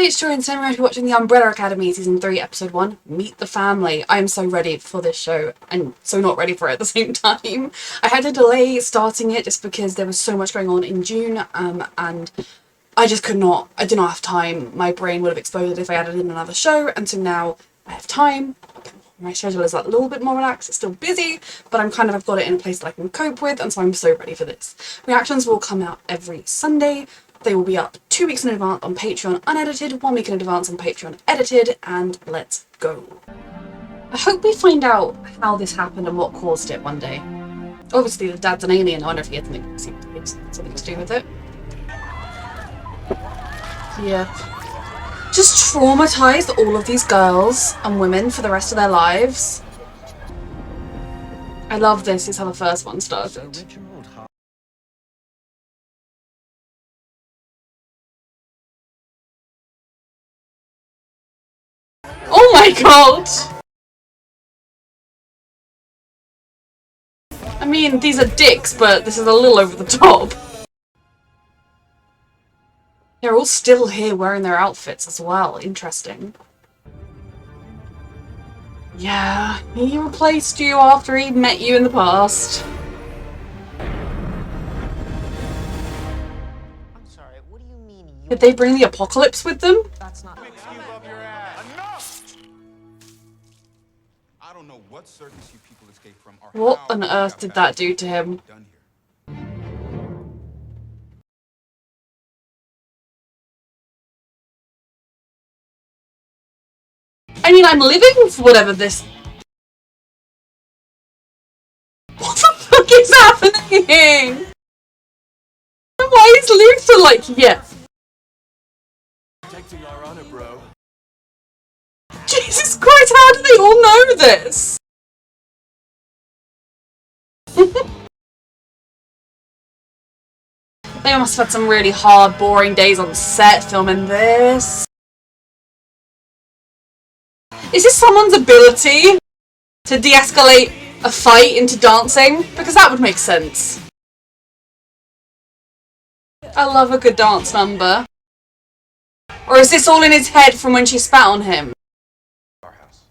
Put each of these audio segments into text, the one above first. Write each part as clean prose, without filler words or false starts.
it's Joy and Sam. We're going to be watching the Umbrella Academy Season 3, Episode 1, Meet the Family. I am so ready for this show and so not ready for it at the same time. I had to delay starting it just because there was so much going on in June and I just could not, I did not have time. My brain would have exploded if I added in another show, and so now I have time. My schedule is a little bit more relaxed, it's still busy, but I've got it in a place that I can cope with, and so I'm so ready for this. Reactions will come out every Sunday. They will be up 2 weeks in advance on Patreon unedited, 1 week in advance on Patreon edited, and let's go. I hope we find out how this happened and what caused it one day. Obviously the dad's an alien, I wonder if he had something to do with it. Yeah. Just traumatised all of these girls and women for the rest of their lives. I love this, is how the first one started. Oh my god! I mean, these are dicks, but this is a little over the top. They're all still here wearing their outfits as well. Interesting. Yeah, he replaced you after he met you in the past. I'm sorry, what do you mean you... Did they bring the apocalypse with them? That's not... I don't know what circus you people escaped from or What how on you earth got did back that do to him? done here. I mean, I'm living for whatever this... What the fuck is happening? Why is Luther like, yeah? Protecting our honor, bro. Jesus Christ, how do they all know this? They must have had some really hard, boring days on set filming this. Is this someone's ability to de-escalate a fight into dancing? Because that would make sense. I love a good dance number. Or is this all in his head from when she spat on him? Our house.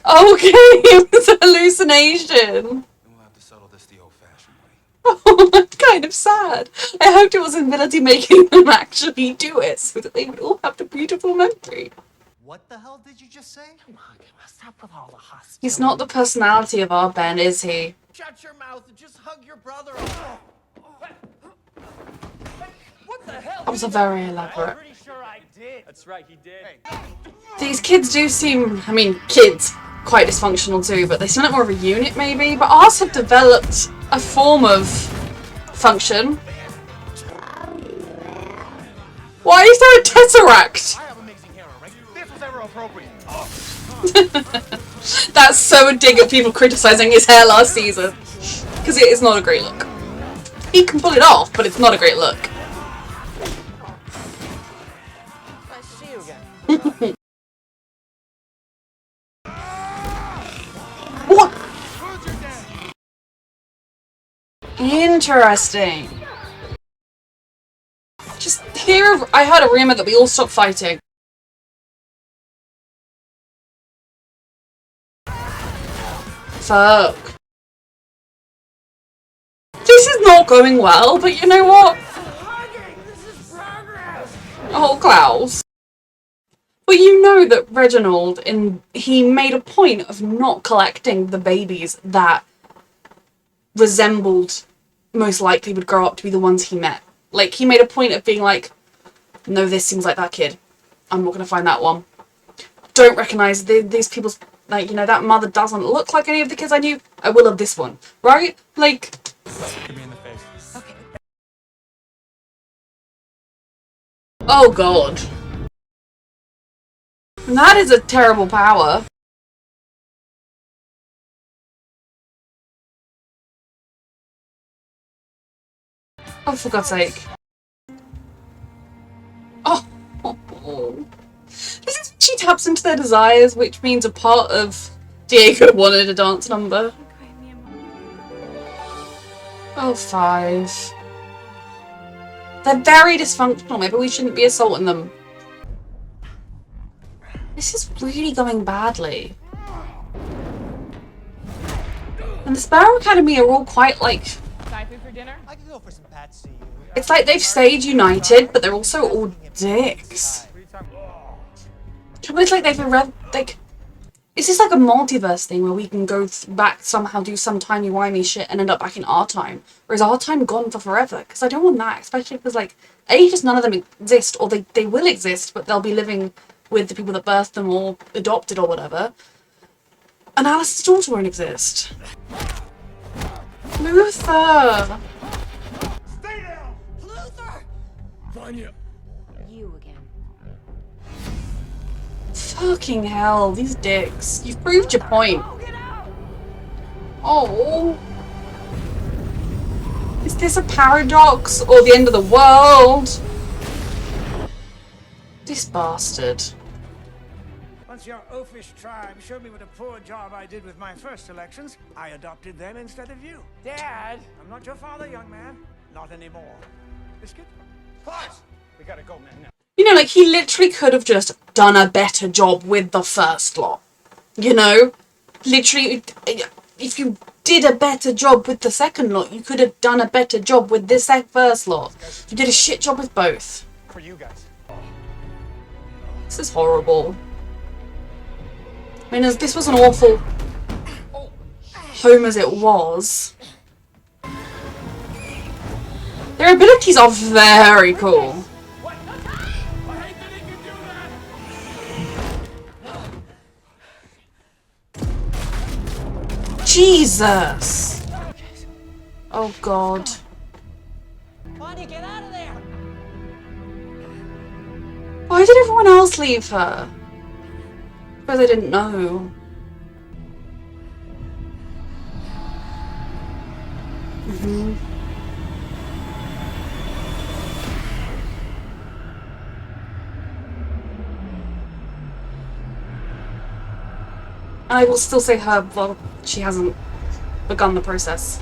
Okay, it was a hallucination. Then we'll have to settle this the old-fashioned way. Oh, that's kind of sad. I hoped it was ability making them actually do it so that they would all have the beautiful memory. What the hell did you just say? Come on, stop with all the hostility. He's not the personality of our Ben, is he? Shut your mouth and just hug your brother. What the hell? That was a very elaborate. Pretty sure I did. That's right, he did. These kids do seem, I mean, kids, quite dysfunctional too, but they seem like more of a unit maybe. But ours have developed a form of function. Why is there a tesseract? I have amazing hair, right? This was ever appropriate. That's so a dig at people criticising his hair last season. Because it is not a great look. He can pull it off, but it's not a great look. Nice to see you again. What? Interesting. Just here, I heard a rumour that we all stopped fighting. Fuck. This is not going well, but you know what? Oh, Klaus. But you know that Reginald, he made a point of not collecting the babies that resembled, most likely would grow up to be the ones he met. Like, he made a point of being like, no, this seems like that kid. I'm not going to find that one. Don't recognise these people's, like, you know, that mother doesn't look like any of the kids I knew. I will of this one. Right? Like... Give me in the face. Okay. Oh god. That is a terrible power. Oh, for God's sake. Oh. This is she taps into their desires, which means a part of Diego wanted a dance number. Oh, 5. They're very dysfunctional. Maybe we shouldn't be assaulting them. This is really going badly. And the Sparrow Academy are all quite like... Thai food for dinner? I could go for some pats to you. It's like they've stayed united, but they're also all dicks. What are you talking about? It's like they've like... Is this like a multiverse thing where we can go back somehow, do some timey-wimey shit and end up back in our time? Or is our time gone for forever? Because I don't want that, especially because, like, A, just none of them exist, or they will exist, but they'll be living with the people that birthed them or adopted or whatever. And Alice's daughter won't exist. Luther! Stay down! Luther! Vanya. You again. Fucking hell, these dicks. You've proved your point. Oh. Is this a paradox or the end of the world? This bastard. Once your oafish tribe showed me what a poor job I did with my first elections, I adopted them instead of you. Dad. I'm not your father, young man. Not anymore. Biscuit? Pause! We gotta go, man, now. You know, like, he literally could have just done a better job with the first lot. You know? Literally, if you did a better job with the second lot, you could have done a better job with this first lot. You did a shit job with both. For you guys. This is horrible. I mean, this was an awful home as it was. Their abilities are very cool. What? I hate that he can do that. Jesus! Oh god. Bonnie, get out of there! Why did everyone else leave her? Because they didn't know. I will still say her, well, she hasn't begun the process.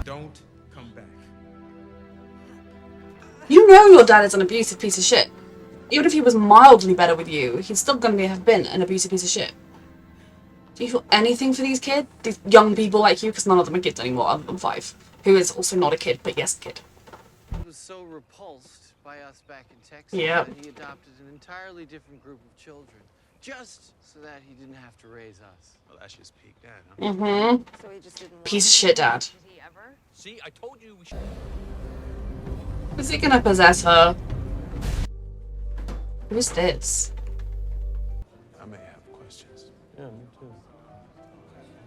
Don't come back. You know your dad is an abusive piece of shit. Even if he was mildly better with you, he's still going to have been an abusive piece of shit. Do you feel anything for these kids? These young people like you? Because none of them are kids anymore, other than 5. Who is also not a kid, but yes, a kid. He was so repulsed by us back in Texas Yep. that he adopted an entirely different group of children, just so that he didn't have to raise us. Well, that's just peak dad, huh? Mm-hmm. So he just didn't. Piece of shit dad. Did he ever? See, I told you we should. Is he gonna possess her? Who's this? I may have questions.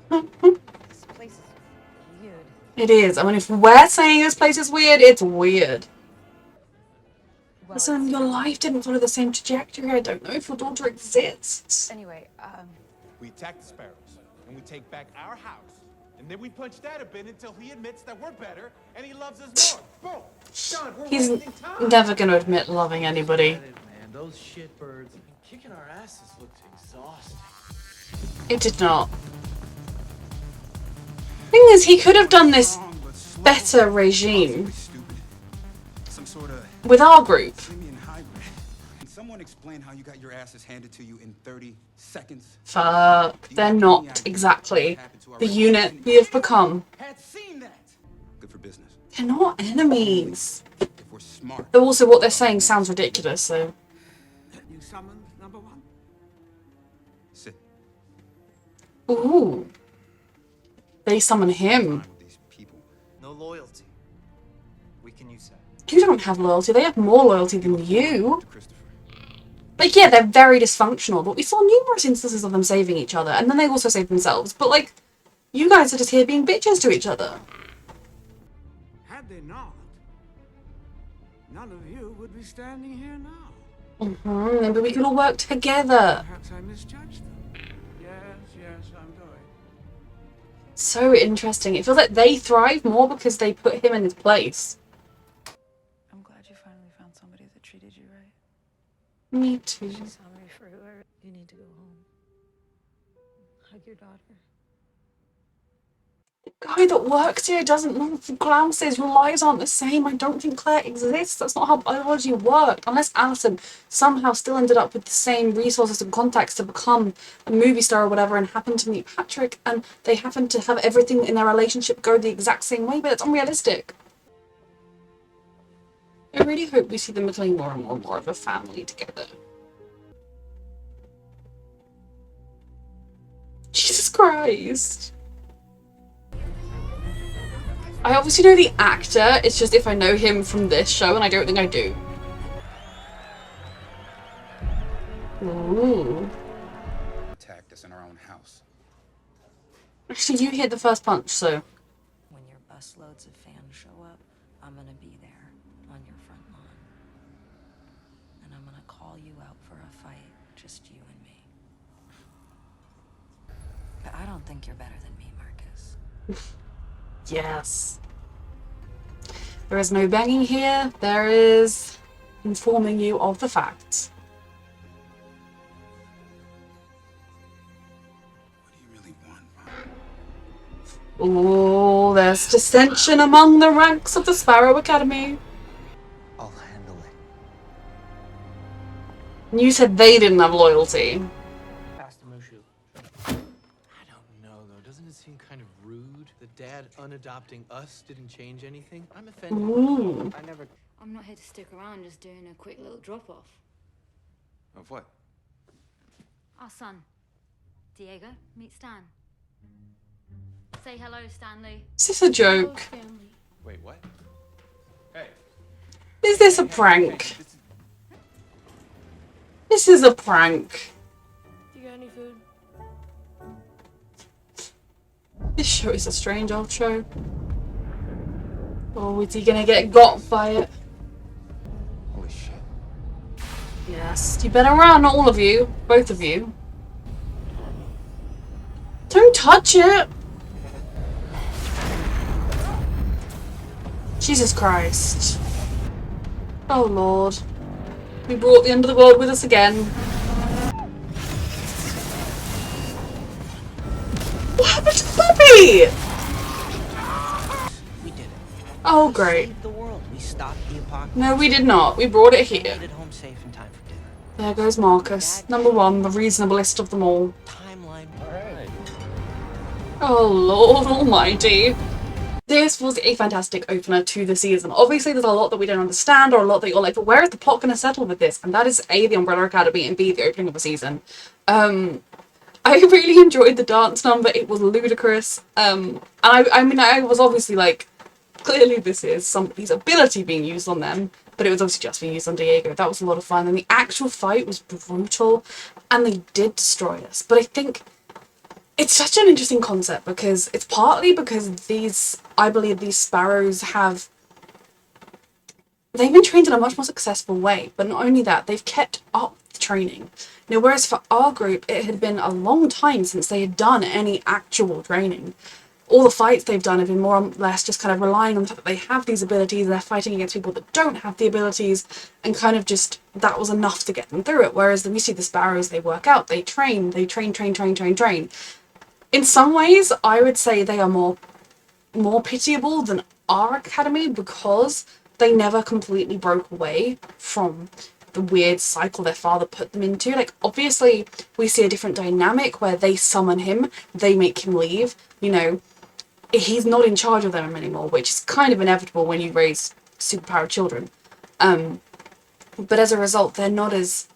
This place is weird. It is. I mean, if we're saying this place is weird, it's weird. Well, Listen, your life didn't follow the same trajectory. I don't know if your daughter exists. anyway, We attack the Sparrows, and we take back our house. And then we punch Dad a bit until he admits that we're better, and he loves us more. Boom! Done. We're He's wasting time. never gonna admit loving anybody. Man, those shitbirds kicking our asses looked exhausting. It did not. Thing is, he could have done this Wrong, but slow. better regime Stupid. Some sort of with our group. simian hybrid. Can someone explain how you got your asses handed to you in 30 seconds? Fuck, they're not exactly the unit we have become. Had seen that. Good for business. They're not enemies. If we're smart. Though also what they're saying sounds ridiculous, so... You summoned number 1? Sit Ooh. They summon him. with these people. No loyalty. We can use that. You don't have loyalty, they have more loyalty than you. To Christopher. Like, yeah, they're very dysfunctional, but we saw numerous instances of them saving each other, and then they also save themselves. But, like, you guys are just here being bitches to each other. Had they not, none of you would be standing here now. Maybe we could all work together. Perhaps I misjudged them. Yes, I'm going. So interesting. It feels like they thrive more because they put him in his place. I'm glad you finally found somebody that treated you right. Me too. She saw me for who I. You need to go home. Hug your daughter. Guy that works here doesn't know if Klaus's lives aren't the same. I don't think Claire exists. That's not how biology worked. Unless Alison somehow still ended up with the same resources and contacts to become a movie star or whatever and happened to meet Patrick and they happen to have everything in their relationship go the exact same way, but it's unrealistic. I really hope we see them becoming more and more of a family together. Jesus Christ. I obviously know the actor, it's just if I know him from this show, and I don't think I do. Ooh. Attacked us in our own house. Actually, you hit the first punch, so. When your busloads of fans show up, I'm gonna be there on your front lawn. And I'm gonna call you out for a fight, just you and me. But I don't think you're better than me, Marcus. Yes. There is no banging here. There is informing you of the facts. What do you really want, Mom? Oh, there's dissension among the ranks of the Sparrow Academy. I'll handle it. And you said they didn't have loyalty. Pass the Mushu. I don't know, though. Doesn't it seem kind of rude that Dad unadopting us didn't change anything? I'm offended. Ooh. I never... I'm not here to stick around, just doing a quick little drop-off. Of what? Our son, Diego, meet Stan. Say hello, Stanley. Is this a joke? Wait, what? Hey. Is this a prank? This is a prank. You got any food? This show is a strange old show. Oh, is he gonna get got by it? Holy shit. Yes. You better run, all of you. Both of you. Don't touch it! Jesus Christ. Oh Lord. We brought the end of the world with us again. What happened to Puppy? We did it. Oh great. Saved the world. We stopped the apocalypse. No, we did not. We brought it here. Made it home safe in time for dinner. There goes Marcus. Number one, the reasonablest of them all. Timeline. Alright. Oh Lord almighty. This was a fantastic opener to the season. Obviously there's a lot that we don't understand or a lot that you're like, but where is the plot going to settle with this? And that is A, the Umbrella Academy, and B, the opening of a season. I really enjoyed the dance number. It was ludicrous. And I mean, I was obviously like, clearly this is somebody's ability being used on them, but it was obviously just being used on Diego. That was a lot of fun. And the actual fight was brutal, and they did destroy us. But I think it's such an interesting concept because it's partly because I believe these sparrows they've been trained in a much more successful way, but not only that, they've kept up the training. Now, whereas for our group, it had been a long time since they had done any actual training. All the fights they've done have been more or less just kind of relying on the fact that they have these abilities, they're fighting against people that don't have the abilities, and kind of just, that was enough to get them through it. Whereas we see the sparrows, they work out, they train. In some ways, I would say they are more pitiable than our academy because they never completely broke away from the weird cycle their father put them into. Like, obviously, we see a different dynamic where they summon him, they make him leave. You know, he's not in charge of them anymore, which is kind of inevitable when you raise superpowered children. But as a result, they're not as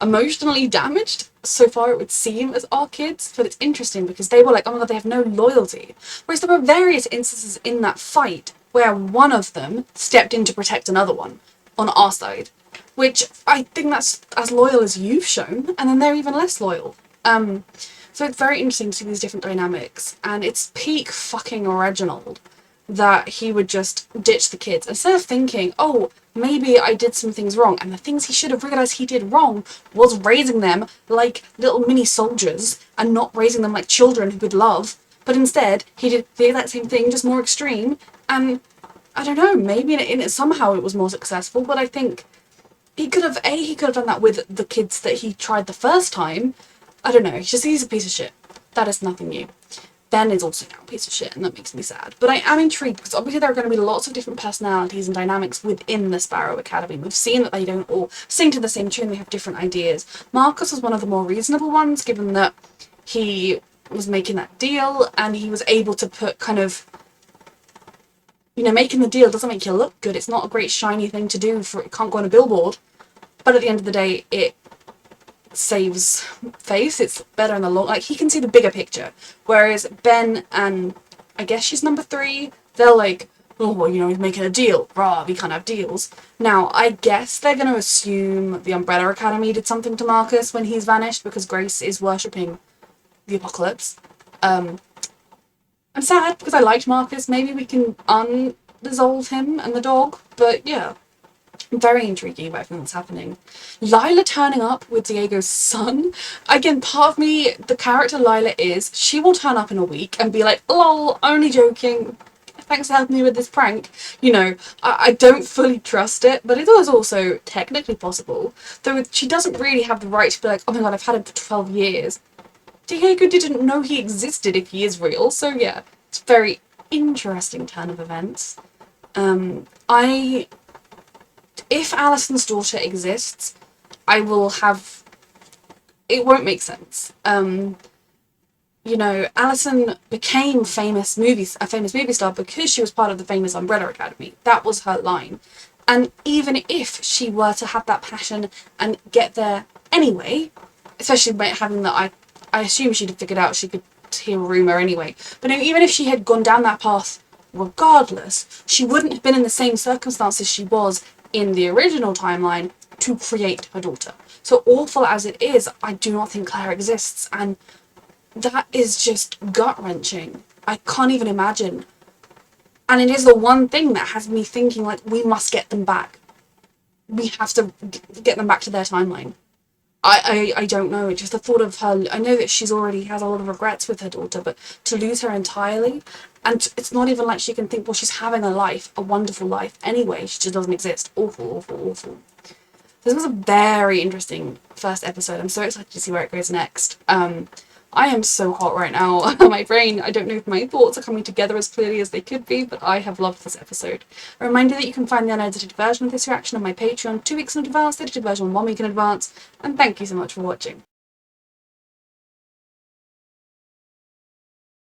emotionally damaged, so far it would seem, as our kids. But it's interesting because they were like, oh my god, they have no loyalty. Whereas there were various instances in that fight where one of them stepped in to protect another one on our side, which I think that's as loyal as you've shown, and then they're even less loyal. So it's very interesting to see these different dynamics, and it's peak fucking Reginald that he would just ditch the kids instead of thinking, oh, maybe I did some things wrong, and the things he should have realised he did wrong was raising them like little mini soldiers and not raising them like children who would love. But instead, he did the exact same thing, just more extreme, and I don't know, maybe in it somehow it was more successful, but I think he could have done that with the kids that he tried the first time. I don't know, he's a piece of shit. That is nothing new. Ben is also now a piece of shit, and that makes me sad. But I am intrigued, because obviously there are going to be lots of different personalities and dynamics within the Sparrow Academy. We've seen that they don't all sing to the same tune, they have different ideas. Marcus was one of the more reasonable ones, given that he was making that deal, and he was able to put kind of, you know, making the deal doesn't make you look good. It's not a great shiny thing to do, for it can't go on a billboard. But at the end of the day, it saves face. It's better in the long, like, he can see the bigger picture, whereas Ben and I guess she's number 3, they're like, oh well, you know, he's making a deal, rah, we can't have deals. Now I guess they're going to assume the Umbrella Academy did something to Marcus when he's vanished, because Grace is worshipping the apocalypse. I'm sad because I liked Marcus. Maybe we can undissolve him and the dog, but yeah, very intriguing about everything that's happening. Lila turning up with Diego's son. Again, part of me, the character Lila is, she will turn up in a week and be like, lol, only joking. Thanks for helping me with this prank. You know, I don't fully trust it, but it is also technically possible. Though she doesn't really have the right to be like, oh my god, I've had him for 12 years. Diego didn't know he existed if he is real, so yeah, it's a very interesting turn of events. If Alison's daughter exists, I will have... It won't make sense. You know, Alison became a famous movie star because she was part of the famous Umbrella Academy. That was her line. And even if she were to have that passion and get there anyway, especially by having that, I assume she'd have figured out she could hear a rumour anyway. But even if she had gone down that path regardless, she wouldn't have been in the same circumstances she was in the original timeline to create her daughter. So awful as it is, I do not think Claire exists, and that is just gut-wrenching. I can't even imagine. And it is the one thing that has me thinking, like, we must get them back. We have to get them back to their timeline. I don't know, just the thought of her, I know that she's already has a lot of regrets with her daughter, but to lose her entirely, and it's not even like she can think, well, she's having a life, a wonderful life anyway, she just doesn't exist. Awful, awful, awful. This was a very interesting first episode. I'm so excited to see where it goes next. I am so hot right now. My brain, I don't know if my thoughts are coming together as clearly as they could be, but I have loved this episode. A reminder that you can find the unedited version of this reaction on my Patreon 2 weeks in advance, the edited version 1 week in advance, and thank you so much for watching.